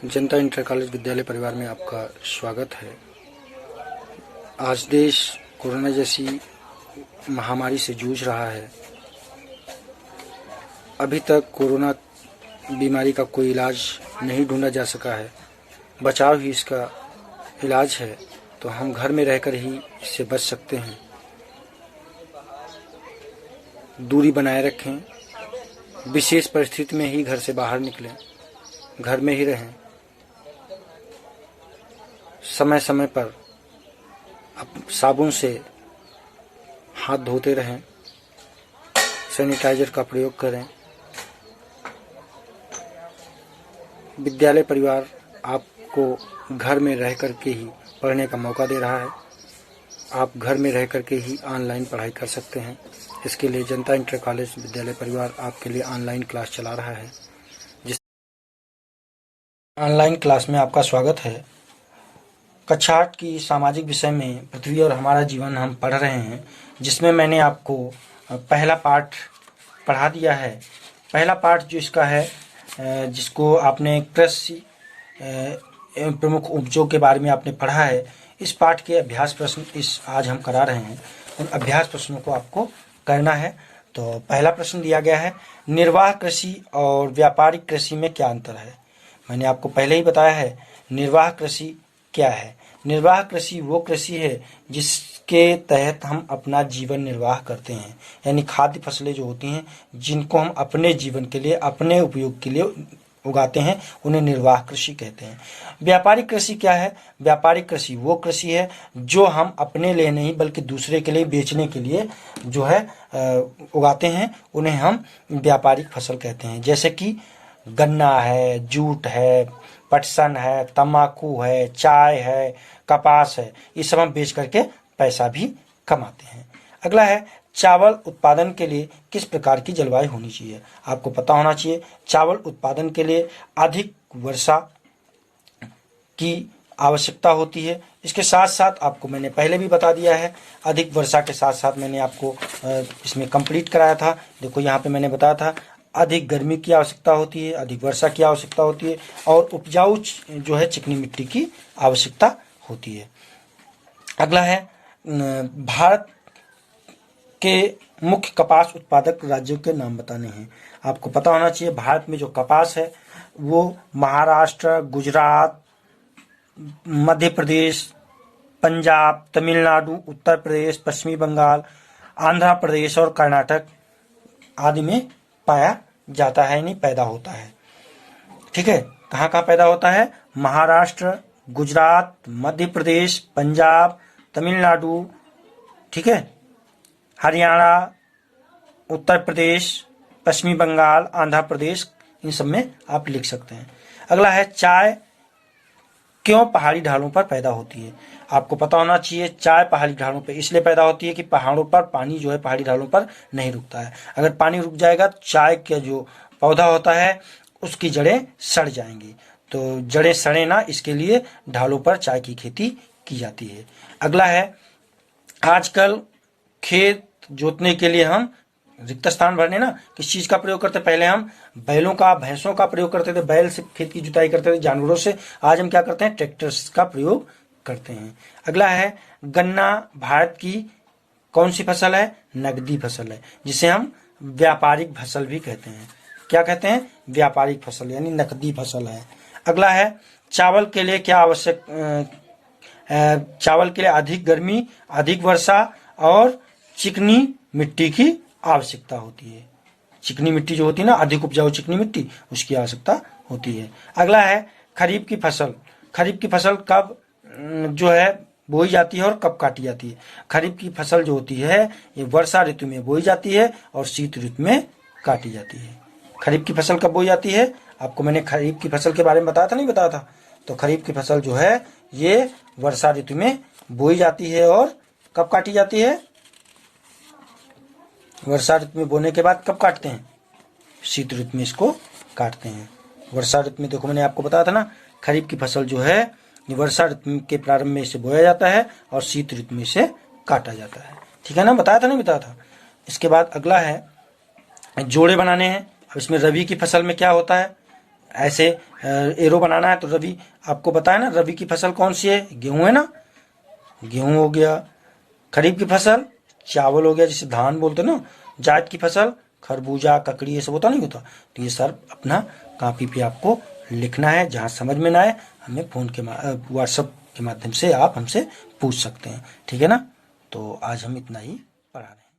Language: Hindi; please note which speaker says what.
Speaker 1: जनता इंटर कॉलेज विद्यालय परिवार में आपका स्वागत है। आज देश कोरोना जैसी महामारी से जूझ रहा है। अभी तक कोरोना बीमारी का कोई इलाज नहीं ढूंढा जा सका है। बचाव ही इसका इलाज है, तो हम घर में रहकर ही इससे बच सकते हैं। दूरी बनाए रखें, विशेष परिस्थिति में ही घर से बाहर निकलें, घर में ही रहें। समय समय पर साबुन से हाथ धोते रहें, सैनिटाइजर का प्रयोग करें। विद्यालय परिवार आपको घर में रह कर के ही पढ़ने का मौका दे रहा है। आप घर में रह कर के ही ऑनलाइन पढ़ाई कर सकते हैं। इसके लिए जनता इंटर कॉलेज विद्यालय परिवार आपके लिए ऑनलाइन क्लास चला रहा है। जिस ऑनलाइन क्लास में आपका स्वागत है। कक्षा 8 की सामाजिक विषय में पृथ्वी और हमारा जीवन हम पढ़ रहे हैं, जिसमें मैंने आपको पहला पाठ पढ़ा दिया है। पहला पाठ जो इसका है, जिसको आपने कृषि प्रमुख उपजों के बारे में आपने पढ़ा है, इस पाठ के अभ्यास प्रश्न आज हम करा रहे हैं। उन अभ्यास प्रश्नों को आपको करना है। तो पहला प्रश्न दिया गया है, निर्वाह कृषि और व्यापारिक कृषि में क्या अंतर है। मैंने आपको पहले ही बताया है निर्वाह कृषि क्या है। निर्वाह कृषि वो कृषि है जिसके तहत हम अपना जीवन निर्वाह करते हैं, यानी खाद्य फसलें जो होती हैं जिनको हम अपने जीवन के लिए, अपने उपयोग के लिए उगाते हैं, उन्हें निर्वाह कृषि कहते हैं। व्यापारिक कृषि क्या है। व्यापारिक कृषि वो कृषि है जो हम अपने लिए नहीं बल्कि दूसरे के लिए बेचने के लिए जो है उगाते हैं, उन्हें हम व्यापारिक फसल कहते हैं। जैसे कि गन्ना है, जूट है, पटसन है, तंबाकू है, चाय है, कपास है, ये सब हम बेच करके पैसा भी कमाते हैं। अगला है, चावल उत्पादन के लिए किस प्रकार की जलवायु होनी चाहिए। आपको पता होना चाहिए चावल उत्पादन के लिए अधिक वर्षा की आवश्यकता होती है। इसके साथ साथ आपको मैंने पहले भी बता दिया है, अधिक वर्षा के साथ साथ मैंने आपको इसमें कंप्लीट कराया था। देखो यहाँ पे मैंने बताया था अधिक गर्मी की आवश्यकता होती है, अधिक वर्षा की आवश्यकता होती है, और उपजाऊ जो है चिकनी मिट्टी की आवश्यकता होती है। अगला है, भारत के मुख्य कपास उत्पादक राज्यों के नाम बताने हैं। आपको पता होना चाहिए भारत में जो कपास है वो महाराष्ट्र, गुजरात, मध्य प्रदेश, पंजाब, तमिलनाडु, उत्तर प्रदेश, पश्चिमी बंगाल, आंध्र प्रदेश और कर्नाटक आदि में पाया जाता है, यानी पैदा होता है। ठीक है, कहाँ कहाँ पैदा होता है। महाराष्ट्र, गुजरात, मध्य प्रदेश, पंजाब, तमिलनाडु, ठीक है, हरियाणा, उत्तर प्रदेश, पश्चिमी बंगाल, आंध्र प्रदेश, इन सब में आप लिख सकते हैं। अगला है, चाय क्यों पहाड़ी ढालों पर पैदा होती है। आपको पता होना चाहिए चाय पहाड़ी ढालों पर इसलिए पैदा होती है कि पहाड़ों पर पानी जो है पहाड़ी ढालों पर नहीं रुकता है। अगर पानी रुक जाएगा तो चाय का जो पौधा होता है उसकी जड़ें सड़ जाएंगी। तो जड़ें सड़े ना, इसके लिए ढालों पर चाय की खेती की जाती है। अगला है, आजकल खेत जोतने के लिए हम रिक्त स्थान भरने ना किस चीज का प्रयोग करते। पहले हम बैलों का, भैंसों का प्रयोग करते थे, बैल से खेत की जुताई करते थे जानवरों से। आज हम क्या करते हैं, ट्रैक्टर्स का प्रयोग करते हैं। अगला है, गन्ना भारत की कौन सी फसल है। नकदी फसल है, जिसे हम व्यापारिक फसल भी कहते हैं। क्या कहते हैं, व्यापारिक फसल, यानी नकदी फसल है। अगला है, चावल के लिए क्या आवश्यक, चावल के लिए अधिक गर्मी, अधिक वर्षा और चिकनी मिट्टी की आवश्यकता होती है। चिकनी मिट्टी जो होती है ना, अधिक उपजाऊ चिकनी मिट्टी, उसकी आवश्यकता होती है। अगला है, खरीफ की फसल। खरीफ की फसल कब जो है बोई जाती है और कब काटी जाती है। खरीफ की फसल जो होती है ये वर्षा ऋतु में बोई जाती है और शीत ऋतु में काटी जाती है। खरीफ की फसल कब बोई जाती है, आपको मैंने खरीफ की फसल के बारे में बताया था, नहीं बताया था। तो खरीफ की फसल जो है ये वर्षा ऋतु में बोई जाती है और कब काटी जाती है, वर्षा ऋतु में बोने के बाद कब काटते हैं, शीत ऋतु में इसको काटते हैं। वर्षा ऋतु में देखो मैंने आपको बताया था ना, खरीफ की फसल जो है ये वर्षा ऋतु के प्रारंभ में इसे बोया जाता है और शीत ऋतु में इसे काटा जाता है। ठीक है ना, बताया था नहीं बताया था। इसके बाद अगला है, जोड़े बनाने हैं। अब इसमें रबी की फसल में क्या होता है, ऐसे एरो बनाना है तो रबी, आपको बताया ना रबी की फसल कौन सी है, गेहूं है ना, गेहूं हो गया। खरीफ की फसल चावल हो गया, जिसे धान बोलते ना। जायद की फसल खरबूजा, ककड़ी, ये सब होता नहीं होता। तो ये सर अपना कॉपी पे आपको लिखना है। जहाँ समझ में ना आए हमें फ़ोन के व्हाट्सएप के माध्यम से आप हमसे पूछ सकते हैं, ठीक है ना। तो आज हम इतना ही पढ़ा रहे हैं।